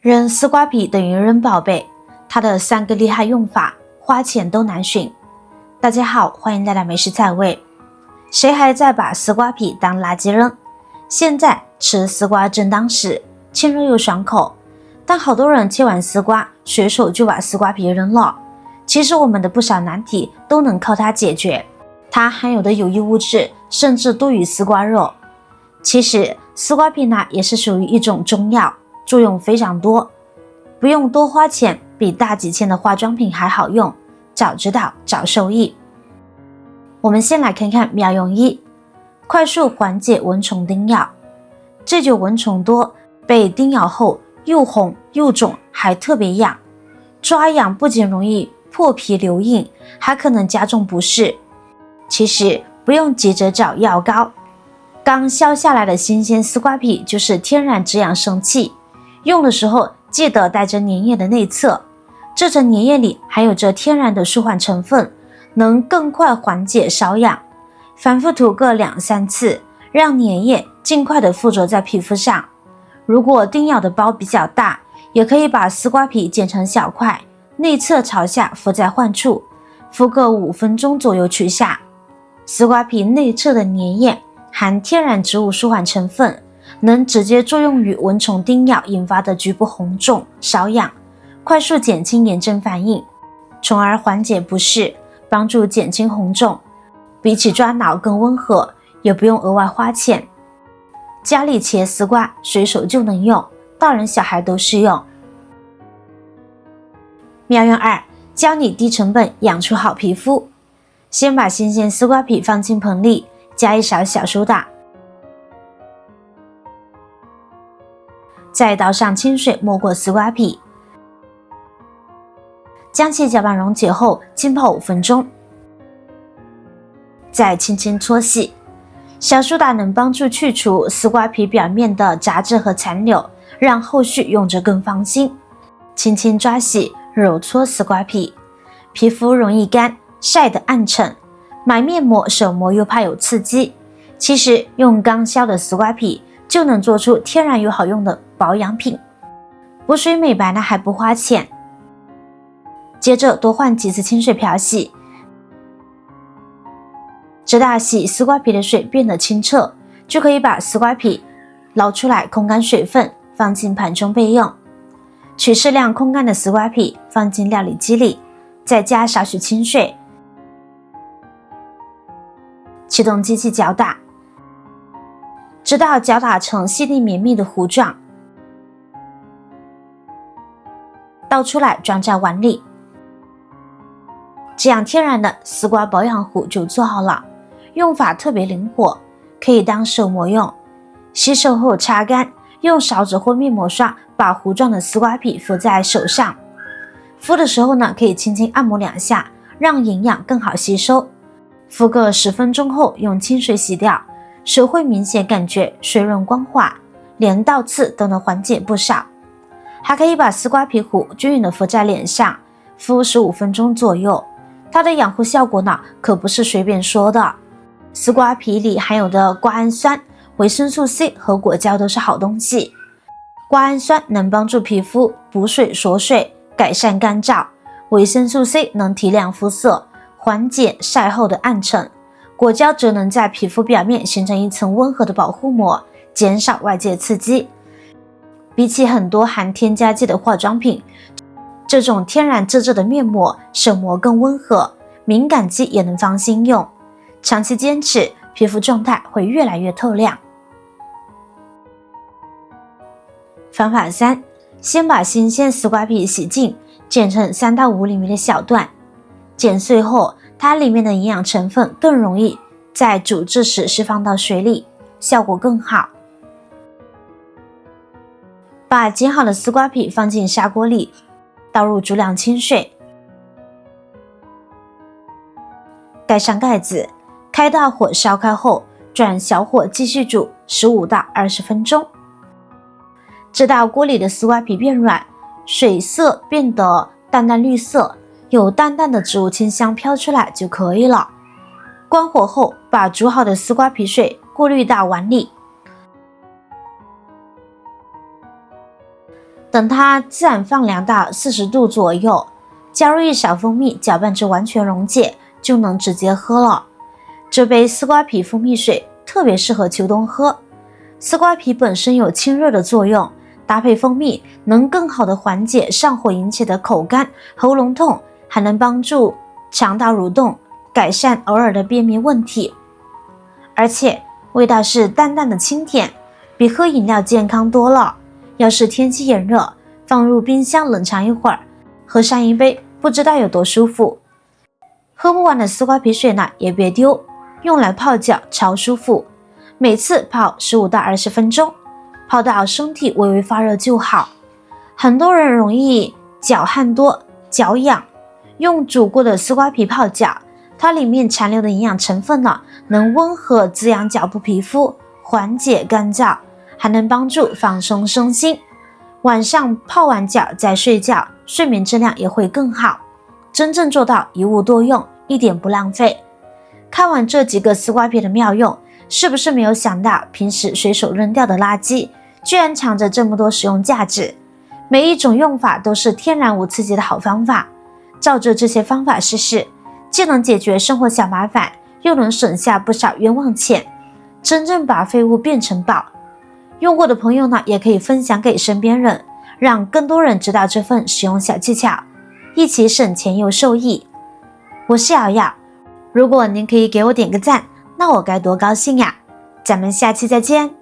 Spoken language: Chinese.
扔丝瓜皮等于扔宝贝，它的3个厉害用法，花钱都难寻。大家好，欢迎来到美食菜味。谁还在把丝瓜皮当垃圾扔？现在吃丝瓜正当时，清热又爽口，但好多人切完丝瓜，随手就把丝瓜皮扔了。其实我们的不少难题都能靠它解决，它含有的有益物质甚至多于丝瓜肉。其实丝瓜皮呢也是属于一种中药，作用非常多，不用多花钱，比大几千的化妆品还好用。早知道早受益。我们先来看看妙用一：快速缓解蚊虫叮咬。这就蚊虫多，被叮咬后又红又肿，还特别痒。抓痒不仅容易破皮留印，还可能加重不适。其实不用急着找药膏，刚削下来的新鲜丝瓜皮就是天然止痒生气。用的时候记得带着粘液的内侧，这层粘液里含有着天然的舒缓成分，能更快缓解瘙痒。反复涂个2-3次，让粘液尽快的附着在皮肤上。如果叮咬的包比较大，也可以把丝瓜皮剪成小块，内侧朝下敷在患处，敷个5分钟左右取下。丝瓜皮内侧的粘液含天然植物舒缓成分，能直接作用于蚊虫叮咬引发的局部红肿、瘙痒，快速减轻炎症反应，从而缓解不适，帮助减轻红肿。比起抓挠更温和，也不用额外花钱。家里切丝瓜随手就能用，大人小孩都适用。妙用2：教你低成本养出好皮肤。先把新鲜丝瓜皮放进盆里，加1勺小苏打，在刀上清水没过丝瓜皮，将其搅拌溶解后浸泡5分钟，再轻轻搓洗。小苏打能帮助去除丝瓜皮表面的杂质和残留，让后续用着更放心。轻轻抓洗揉搓丝瓜皮，皮肤容易干，晒得暗沉，买面膜手膜又怕有刺激，其实用刚削的丝瓜皮就能做出天然又好用的保养品。补水美白呢还不花钱。接着多换几次清水漂洗，直到洗丝瓜皮的水变得清澈，就可以把丝瓜皮捞出来控干水分，放进盘中备用。取适量控干的丝瓜皮放进料理机里，再加少许清水，启动机器搅打，直到搅打成细腻绵密的糊状，倒出来装在碗里。这样天然的丝瓜保养糊就做好了。用法特别灵活，可以当手膜用。洗手后擦干，用勺子或面膜刷把糊状的丝瓜皮敷在手上。敷的时候呢，可以轻轻按摩2下，让营养更好吸收。敷个10分钟后用清水洗掉，手会明显感觉水润光滑，连倒刺都能缓解不少。还可以把丝瓜皮糊均匀的敷在脸上，敷15分钟左右。它的养护效果呢，可不是随便说的。丝瓜皮里含有的瓜氨酸、维生素 C 和果胶都是好东西。瓜氨酸能帮助皮肤补水锁水，改善干燥；维生素 C 能提亮肤色，缓解晒后的暗沉；果胶则能在皮肤表面形成一层温和的保护膜，减少外界刺激。比起很多含添加剂的化妆品，这种天然自制的面膜手膜更温和，敏感肌也能放心用。长期坚持，皮肤状态会越来越透亮。方法3：先把新鲜丝瓜皮洗净，剪成3到5厘米的小段。剪碎后，它里面的营养成分更容易在煮制时释放到水里，效果更好。把剪好的丝瓜皮放进砂锅里，倒入足量清水，盖上盖子，开大火烧开后，转小火继续煮15到20分钟，直到锅里的丝瓜皮变软，水色变得淡淡绿色，有淡淡的植物清香飘出来就可以了。关火后，把煮好的丝瓜皮水过滤到碗里，等它自然放凉到40度左右，加入一勺蜂蜜，搅拌至完全溶解，就能直接喝了。这杯丝瓜皮蜂蜜水特别适合秋冬喝。丝瓜皮本身有清热的作用，搭配蜂蜜能更好的缓解上火引起的口干、喉咙痛，还能帮助肠道蠕动，改善偶尔的便秘问题。而且味道是淡淡的清甜，比喝饮料健康多了。要是天气炎热，放入冰箱冷藏一会儿，喝上一杯，不知道有多舒服。喝不完的丝瓜皮水呢，也别丢，用来泡脚超舒服。每次泡15到20分钟，泡到身体微微发热就好。很多人容易脚汗多、脚痒，用煮过的丝瓜皮泡脚，它里面残留的营养成分呢，能温和滋养脚部皮肤，缓解干燥，还能帮助放松身心。晚上泡完脚再睡觉，睡眠质量也会更好，真正做到一物多用，一点不浪费。看完这几个丝瓜皮的妙用，是不是没有想到平时随手扔掉的垃圾，居然藏着这么多实用价值？每一种用法都是天然无刺激的好方法，照着这些方法试试，既能解决生活小麻烦，又能省下不少冤枉钱，真正把废物变成宝。用过的朋友呢，也可以分享给身边人，让更多人知道这份实用小技巧，一起省钱又受益。我是瑶瑶，如果您可以给我点个赞，那我该多高兴呀！咱们下期再见。